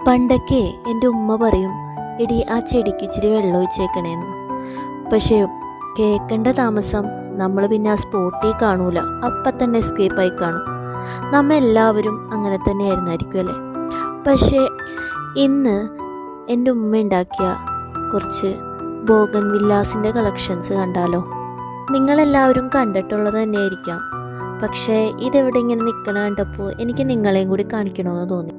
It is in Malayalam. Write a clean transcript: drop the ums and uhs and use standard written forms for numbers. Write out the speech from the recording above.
പണ്ടൊക്കെ എൻ്റെ ഉമ്മ പറയും, എടി ആ ചെടിക്ക് ഇച്ചിരി വെള്ളം ഒഴിച്ചേക്കണേന്ന്. പക്ഷേ കേൾക്കേണ്ട താമസം നമ്മൾ പിന്നെ ആ സ്പോട്ടിൽ കാണൂല, അപ്പം തന്നെ എസ്കേപ്പായി കാണും. നമ്മ എല്ലാവരും അങ്ങനെ തന്നെ ആയിരുന്നായിരിക്കും അല്ലേ? പക്ഷേ ഇന്ന് എൻ്റെ ഉമ്മ ഉണ്ടാക്കിയ കുറച്ച് ബോഗൻ വില്ലാസിൻ്റെ കളക്ഷൻസ് കണ്ടാലോ? നിങ്ങളെല്ലാവരും കണ്ടിട്ടുള്ളത് തന്നെയായിരിക്കാം. പക്ഷേ ഇതെവിടെ ഇങ്ങനെ നിൽക്കണ കണ്ടപ്പോൾ എനിക്ക് നിങ്ങളെയും കൂടി കാണിക്കണമെന്ന് തോന്നി.